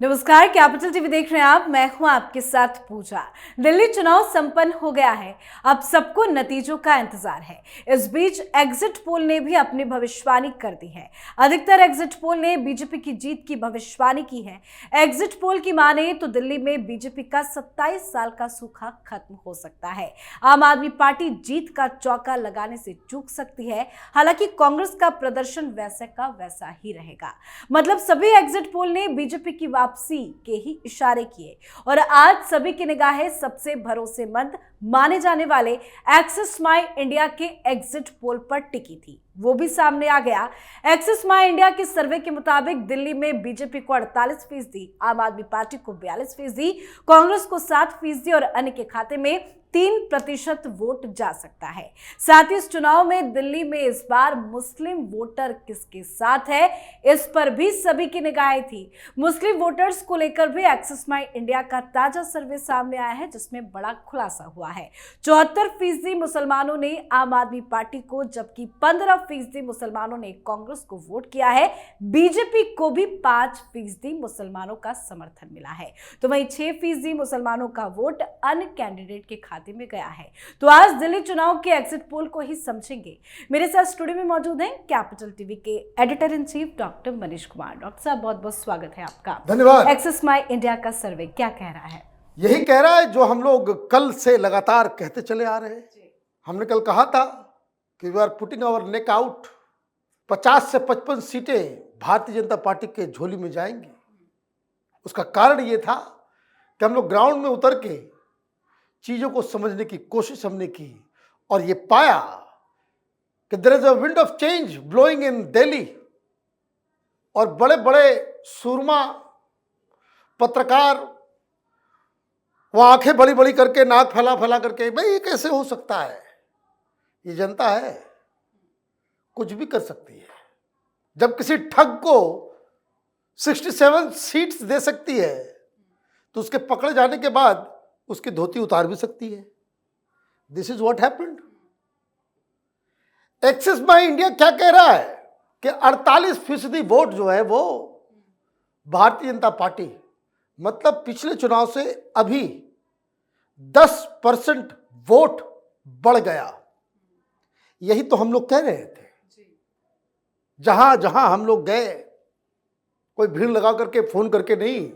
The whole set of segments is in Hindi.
नमस्कार, कैपिटल टीवी देख रहे हैं आप। मैं हूं आपके साथ पूजा। दिल्ली चुनाव संपन्न हो गया है, अब सबको नतीजों का इंतजार है। इस बीच एग्जिट पोल ने भी अपनी भविष्यवाणी कर दी है। अधिकतर एग्जिट पोल ने बीजेपी की जीत की भविष्यवाणी की है। एग्जिट पोल की माने तो दिल्ली में बीजेपी का 27 साल का सूखा खत्म हो सकता है। आम आदमी पार्टी जीत का चौका लगाने से चूक सकती है। हालांकि कांग्रेस का प्रदर्शन वैसे का वैसा ही रहेगा। मतलब सभी एग्जिट पोल ने बीजेपी की वापसी के ही इशारे किए और आज सभी की निगाहें सबसे भरोसेमंद माने जाने वाले एक्सिस माई इंडिया के एग्जिट पोल पर टिकी थी। वो भी सामने आ गया। एक्सिस माई इंडिया के सर्वे के मुताबिक दिल्ली में बीजेपी को 48%, आम आदमी पार्टी को 42%, कांग्रेस को 7% और अन्य के खाते में 3% वोट जा सकता है। साथ ही इस चुनाव में दिल्ली में इस बार मुस्लिम वोटर किसके साथ है, इस पर भी सभी की निगाहें थी। मुस्लिम वोटर्स को लेकर भी एक्सिस माई इंडिया का ताजा सर्वे सामने आया है, जिसमें बड़ा खुलासा हुआ है। 74% मुसलमानों ने आम आदमी पार्टी को, जबकि 15% मुसलमानों ने कांग्रेस को वोट किया है। बीजेपी को भी 5% मुसलमानों का समर्थन मिला है, तो वहीं 6% मुसलमानों का वोट अन्य कैंडिडेट के खाते में गया है। तो आज दिल्ली चुनाव के एग्जिट पोल को ही समझेंगे। मेरे साथ स्टूडियो में मौजूद हैं कैपिटल टीवी के editor in chief doctor Manish Kumar. Doctor साहब, बहुत बहुत स्वागत है आपका। धन्यवाद। एक्सिस माई इंडिया का सर्वे क्या कह रहा है? यही कह रहा है जो हम लोग कल से लगातार कहते चले आ रहे हैं। हमने कल कहा था कि we are putting our neck out. 50 से 55 सीटें भारतीय जनता पार्टी के झोली में जाएंगी। उसका कारण ये था कि हम लोग ग्राउंड में उतर के चीजों को समझने की कोशिश हमने की और ये पाया कि there is a wind of change blowing in Delhi. और बड़े बड़े सूरमा पत्रकार वो आंखें बड़ी बड़ी करके, नाक फैला फैला करके, भाई ये कैसे हो सकता है, ये जनता है, कुछ भी कर सकती है। जब किसी ठग को 67 सीट्स दे सकती है तो उसके पकड़े जाने के बाद उसकी धोती उतार भी सकती है। This is what happened. Axis my India क्या कह रहा है कि 48% वोट जो है वो भारतीय जनता पार्टी, मतलब पिछले चुनाव से अभी 10% वोट बढ़ गया। यही तो हम लोग कह रहे थे। जहां जहां हम लोग गए, कोई भीड़ लगा करके फोन करके नहीं,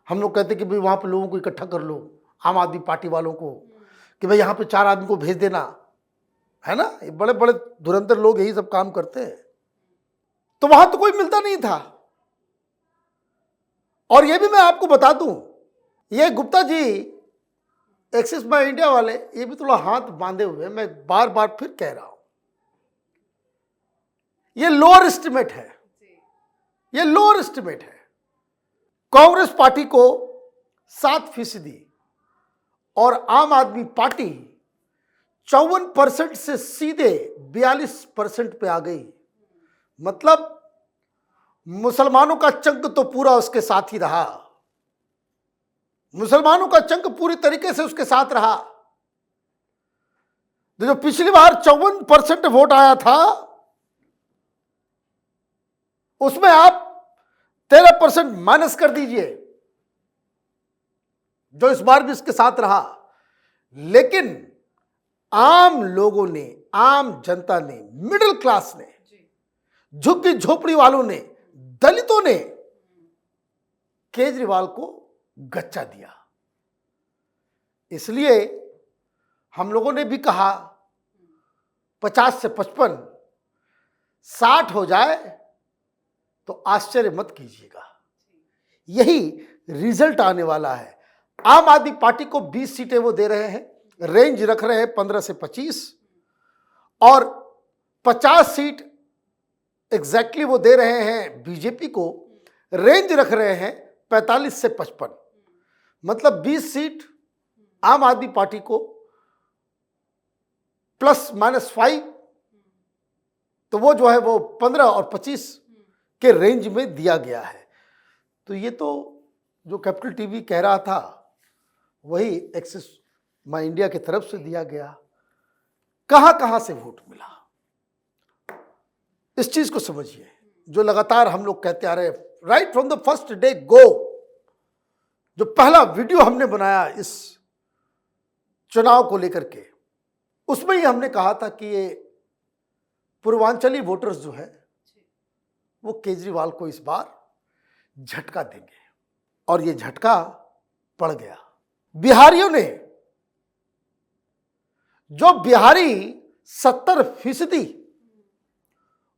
हम लोग कहते कि भाई वहां पे लोगों को इकट्ठा कर लो, आम आदमी पार्टी वालों को, कि भाई यहां पे 4 आदमी को भेज देना, है ना। ये बड़े बड़े धुरंधर लोग यही सब काम करते हैं। तो वहां तो कोई मिलता नहीं था। और ये भी मैं आपको बता दूं, ये गुप्ता जी एक्सिस माई इंडिया वाले, ये भी थोड़ा हाथ बांधे हुए, मैं बार बार फिर कह रहा हूं, ये लोअर एस्टिमेट है, ये लोअर एस्टिमेट है। कांग्रेस पार्टी को 7% और आम आदमी पार्टी 54% से सीधे 42% पे आ गई। मतलब मुसलमानों का चंक तो पूरा उसके साथ ही रहा, मुसलमानों का चंक पूरी तरीके से उसके साथ रहा। जो पिछली बार 54% वोट आया था, उसमें आप 13% माइनस कर दीजिए, जो इस बार भी इसके साथ रहा। लेकिन आम लोगों ने, आम जनता ने, मिडिल क्लास ने, झुग्गी झोपड़ी वालों ने, दलितों ने केजरीवाल को गच्चा दिया। इसलिए हम लोगों ने भी कहा 50 से 55, 60 हो जाए तो आश्चर्य मत कीजिएगा। यही रिजल्ट आने वाला है। आम आदमी पार्टी को 20 सीटें वो दे रहे हैं, रेंज रख रहे हैं 15 से 25, और 50 सीट एग्जैक्टली वो दे रहे हैं बीजेपी को, रेंज रख रहे हैं 45 से 55। मतलब 20 सीट आम आदमी पार्टी को ±5, तो वो जो है वो 15 और 25 के रेंज में दिया गया है। तो ये तो जो कैपिटल टीवी कह रहा था वही एक्सिस माई इंडिया की तरफ से दिया गया। कहां कहां से वोट मिला, इस चीज को समझिए, जो लगातार हम लोग कहते आ रहे हैं right from the first day गो। जो पहला वीडियो हमने बनाया इस चुनाव को लेकर के, उसमें ही हमने कहा था कि ये पूर्वांचली वोटर्स जो है वो केजरीवाल को इस बार झटका देंगे, और ये झटका पड़ गया। बिहारियों ने, जो बिहारी 70%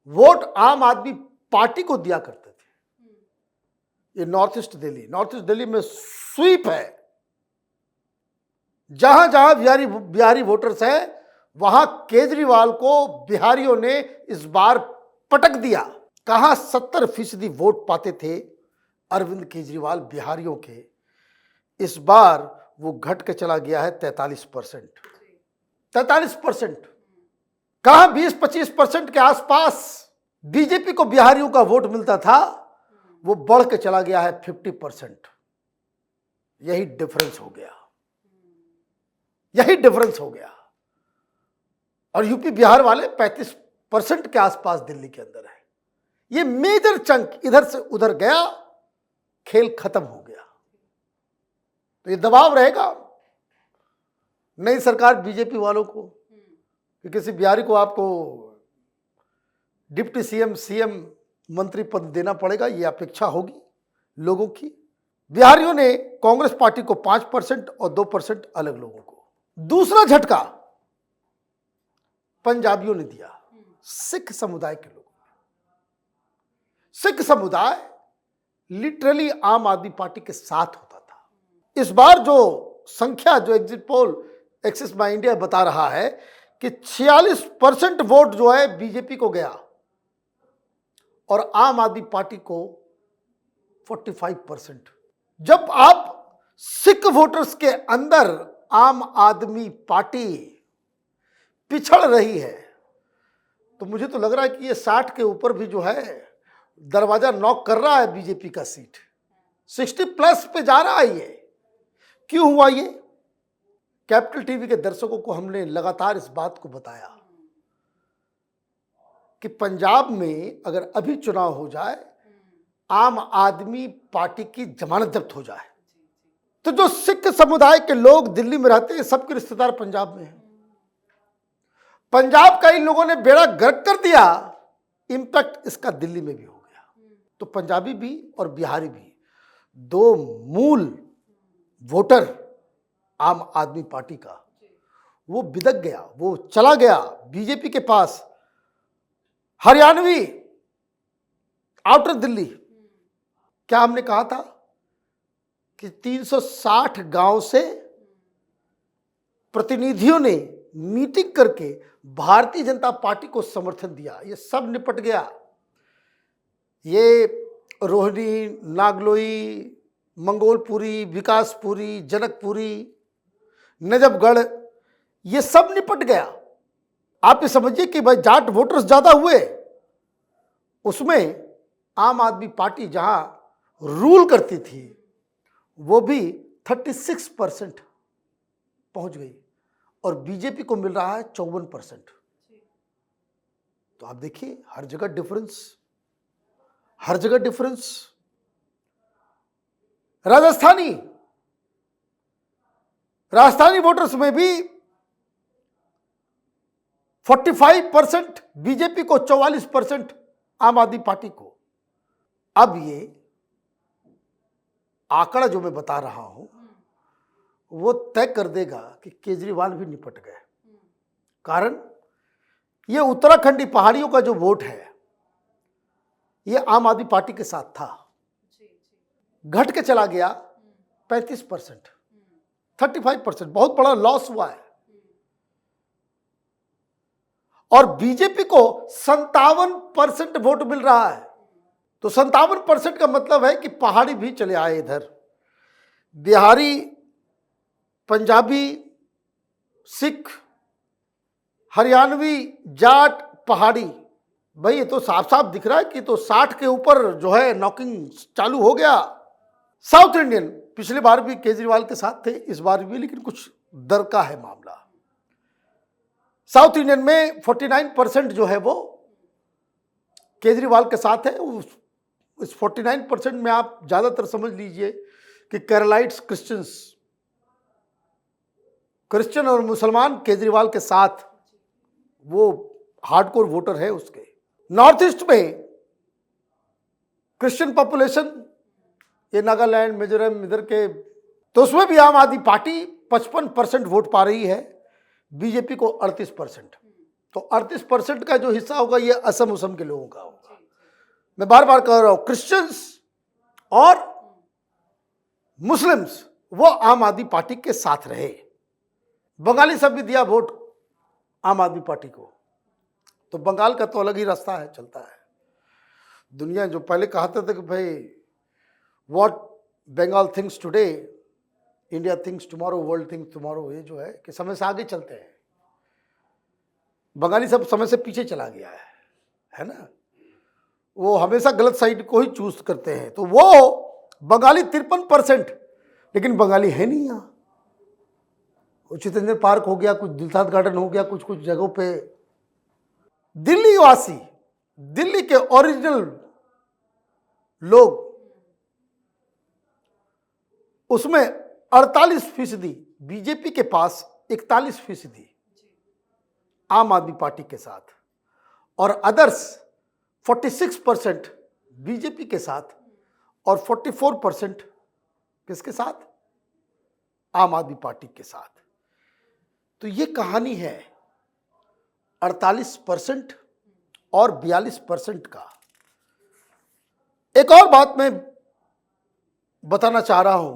वोट आम आदमी पार्टी को दिया करते थे, ये नॉर्थ ईस्ट दिल्ली में स्वीप है। जहां जहां बिहारी वोटर्स हैं वहां केजरीवाल को बिहारियों ने इस बार पटक दिया। कहां 70% वोट पाते थे अरविंद केजरीवाल बिहारियों के, इस बार वो घट के चला गया है 43%। 43%, कहां 20-25% के आसपास बीजेपी को बिहारियों का वोट मिलता था, वो बढ़ के चला गया है 50%। यही डिफरेंस हो गया, यही डिफरेंस हो गया। और यूपी बिहार वाले 35% के आसपास दिल्ली के अंदर है। ये मेजर चंक इधर से उधर गया, खेल खत्म हो गया। तो ये दबाव रहेगा नई सरकार बीजेपी वालों को कि किसी बिहारी को आपको डिप्टी सीएम मंत्री पद देना पड़ेगा, ये अपेक्षा होगी लोगों की। बिहारियों ने कांग्रेस पार्टी को 5% और 2% अलग लोगों को। दूसरा झटका पंजाबियों ने दिया, सिख समुदाय के लोगों। सिख समुदाय लिटरली आम आदमी पार्टी के साथ होता था। इस बार जो संख्या, जो एग्जिट पोल एक्सिस माई इंडिया बता रहा है कि 46% वोट जो है बीजेपी को गया और आम आदमी पार्टी को 45%। जब आप सिख वोटर्स के अंदर आम आदमी पार्टी पिछड़ रही है, तो मुझे तो लग रहा है कि ये 60 के ऊपर भी जो है दरवाजा नॉक कर रहा है बीजेपी का सीट। 60+ पे जा रहा है ये। क्यों हुआ ये? कैपिटल टीवी के दर्शकों को हमने लगातार इस बात को बताया कि पंजाब में अगर अभी चुनाव हो जाए, आम आदमी पार्टी की जमानत जब्त हो जाए, तो जो सिख समुदाय के लोग दिल्ली में रहते हैं, सबके रिश्तेदार पंजाब में हैं। पंजाब का इन लोगों ने बेड़ा गर्क कर दिया, इंपैक्ट इसका दिल्ली में भी हो गया। तो पंजाबी भी और बिहारी भी, दो मूल वोटर आम आदमी पार्टी का, वो बिदक गया, वो चला गया बीजेपी के पास। हरियाणवी आउटर दिल्ली, क्या हमने कहा था कि 360 गांव से प्रतिनिधियों ने मीटिंग करके भारतीय जनता पार्टी को समर्थन दिया। ये सब निपट गया। ये रोहिणी, नागलोई, मंगोलपुरी, विकासपुरी, जनकपुरी, नजफगढ़, ये सब निपट गया। आप ये समझिए कि भाई जाट वोटर्स ज्यादा हुए, उसमें आम आदमी पार्टी जहां रूल करती थी वो भी 36% पहुंच गई और बीजेपी को मिल रहा है 54%। तो आप देखिए हर जगह डिफरेंस, हर जगह डिफरेंस। राजस्थानी वोटर्स में भी 45% बीजेपी को, 44% आम आदमी पार्टी को। अब ये आंकड़ा जो मैं बता रहा हूं वो तय कर देगा कि केजरीवाल भी निपट गए। कारण ये उत्तराखंडी पहाड़ियों का जो वोट है ये आम आदमी पार्टी के साथ था, घट के चला गया 35%, 35%, बहुत बड़ा लॉस हुआ है। और बीजेपी को 57% वोट मिल रहा है। तो 57% का मतलब है कि पहाड़ी भी चले आए इधर। बिहारी, पंजाबी, सिख, हरियाणवी, जाट, पहाड़ी, भाई ये तो साफ साफ दिख रहा है कि तो 60 के ऊपर जो है नॉकिंग चालू हो गया। साउथ इंडियन पिछली बार भी केजरीवाल के साथ थे, इस बार भी, लेकिन कुछ दर का है मामला। साउथ इंडियन में 49% जो है वो केजरीवाल के साथ है। इस 49% में आप ज़्यादातर समझ लीजिए कि केरलाइट्स क्रिश्चियन और मुसलमान केजरीवाल के साथ वो हार्डकोर वोटर है उसके। नॉर्थ ईस्ट में क्रिश्चियन पॉपुलेशन, ये नागालैंड, मिजोरम इधर के, तो उसमें भी आम आदमी पार्टी 55% वोट पा रही है, बीजेपी को 38%। तो 38% का जो हिस्सा होगा ये असम उसम के लोगों का होगा। मैं बार बार कह रहा हूं, क्रिश्चियंस और मुस्लिम्स वो आम आदमी पार्टी के साथ रहे। बंगाली सब भी दिया वोट आम आदमी पार्टी को, तो बंगाल का तो अलग ही रास्ता है, चलता है। दुनिया जो पहले कहते थे कि भाई what Bengal thinks today, India thinks tomorrow, world thinks tomorrow, ये जो है कि समय से आगे चलते हैं। बंगाली सब समय से पीछे चला गया है ना। वो हमेशा गलत साइड को ही चूज करते हैं। तो वो बंगाली 53%, लेकिन बंगाली है नहीं यहाँ। चितंजर पार्क हो गया, कुछ दिलशाद गार्डन हो गया, कुछ कुछ जगहों पे। दिल्ली वासी, दिल्ली के ओरिजिनल लोग, उसमें 48% बीजेपी के पास, 41% आम आदमी पार्टी के साथ, और अदर्स 46% बीजेपी के साथ और 44% किसके साथ? आम आदमी पार्टी के साथ। तो ये कहानी है 48% और 42% का। एक और बात मैं बताना चाह रहा हूं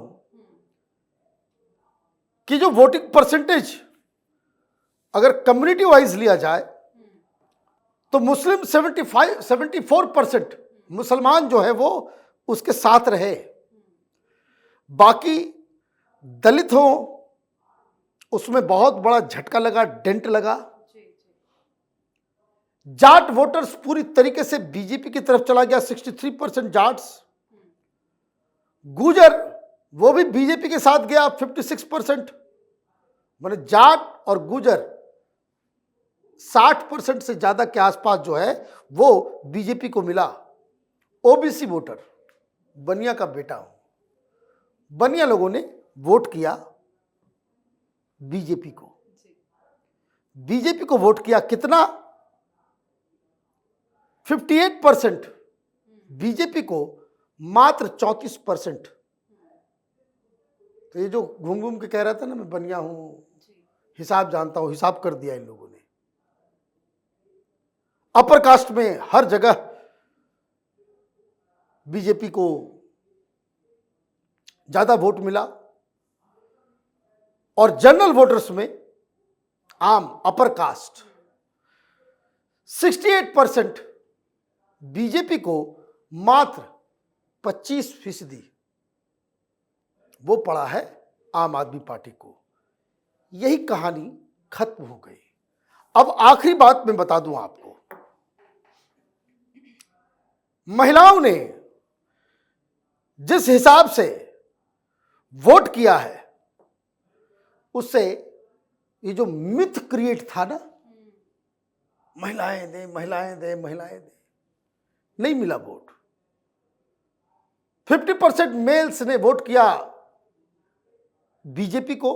कि जो वोटिंग परसेंटेज अगर कम्युनिटी वाइज लिया जाए तो मुस्लिम 74% मुसलमान जो है वो उसके साथ रहे। बाकी दलित हो, उसमें बहुत बड़ा झटका लगा, डेंट लगा। जाट वोटर्स पूरी तरीके से बीजेपी की तरफ चला गया, 63% जाट्स। गुजर वो भी बीजेपी के साथ गया, 56%। माने जाट और गुजर 60% से ज्यादा के आसपास जो है वो बीजेपी को मिला। ओबीसी वोटर, बनिया का बेटा हूं, बनिया लोगों ने वोट किया बीजेपी को। बीजेपी को वोट किया कितना? 58%, बीजेपी को मात्र 34%। तो ये जो घूम घूम के कह रहा था ना मैं बनिया हूं, हिसाब जानता हूं, हिसाब कर दिया इन लोगों ने। अपर कास्ट में हर जगह बीजेपी को ज्यादा वोट मिला, और जनरल वोटर्स में आम अपर कास्ट 68%, बीजेपी को मात्र 25% वो पड़ा है आम आदमी पार्टी को। यही कहानी खत्म हो गई। अब आखिरी बात मैं बता दूं आपको, महिलाओं ने जिस हिसाब से वोट किया है उससे ये जो मिथ क्रिएट था ना, महिलाएं दे महिलाएं दे महिलाएं दे, नहीं मिला वोट। 50% मेल्स ने वोट किया बीजेपी को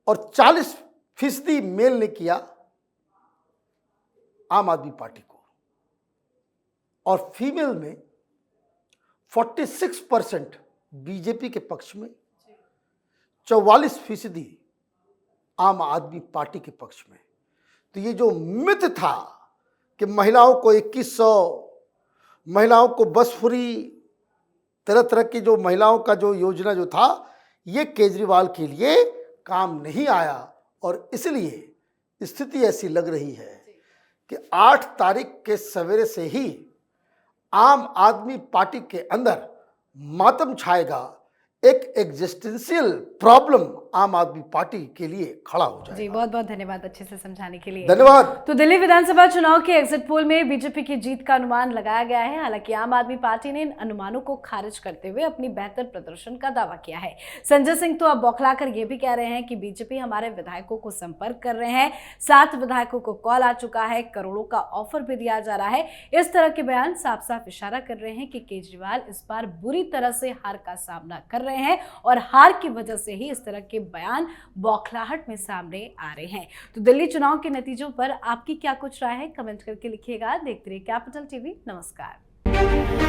और 40% मेल ने किया आम आदमी पार्टी को, और फीमेल में 46% बीजेपी के पक्ष में, 44% आम आदमी पार्टी के पक्ष में। तो ये जो मिथ था कि महिलाओं को 2100, महिलाओं को बस फ्री, तरह तरह की जो महिलाओं का जो योजना जो था, ये केजरीवाल के लिए काम नहीं आया। और इसलिए स्थिति ऐसी लग रही है कि 8 तारीख के सवेरे से ही आम आदमी पार्टी के अंदर मातम छाएगा। एक एग्जिस्टेंशियल प्रॉब्लम आम आदमी पार्टी के लिए खड़ा हो जाए। जी, बहुत बहुत धन्यवाद अच्छे से समझाने के लिए। धन्यवाद। तो दिल्ली विधानसभा चुनाव के एग्जिट पोल में बीजेपी की जीत का अनुमान लगाया गया है। हालांकि आम आदमी पार्टी ने इन अनुमानों को खारिज करते हुए अपनी बेहतर प्रदर्शन का दावा किया है। संजय सिंह तो अब बौखलाकर ये भी कह रहे हैं कि बीजेपी हमारे विधायकों को संपर्क कर रहे हैं, 7 विधायकों को कॉल आ चुका है, करोड़ों का ऑफर भी दिया जा रहा है। इस तरह के बयान साफ साफ इशारा कर रहे हैं कि केजरीवाल इस बार बुरी तरह से हार का सामना कर रहे हैं और हार की वजह से ही इस तरह के बयान बौखलाहट में सामने आ रहे हैं। तो दिल्ली चुनाव के नतीजों पर आपकी क्या कुछ राय है, कमेंट करके लिखिएगा। देखते रहिए कैपिटल टीवी। नमस्कार।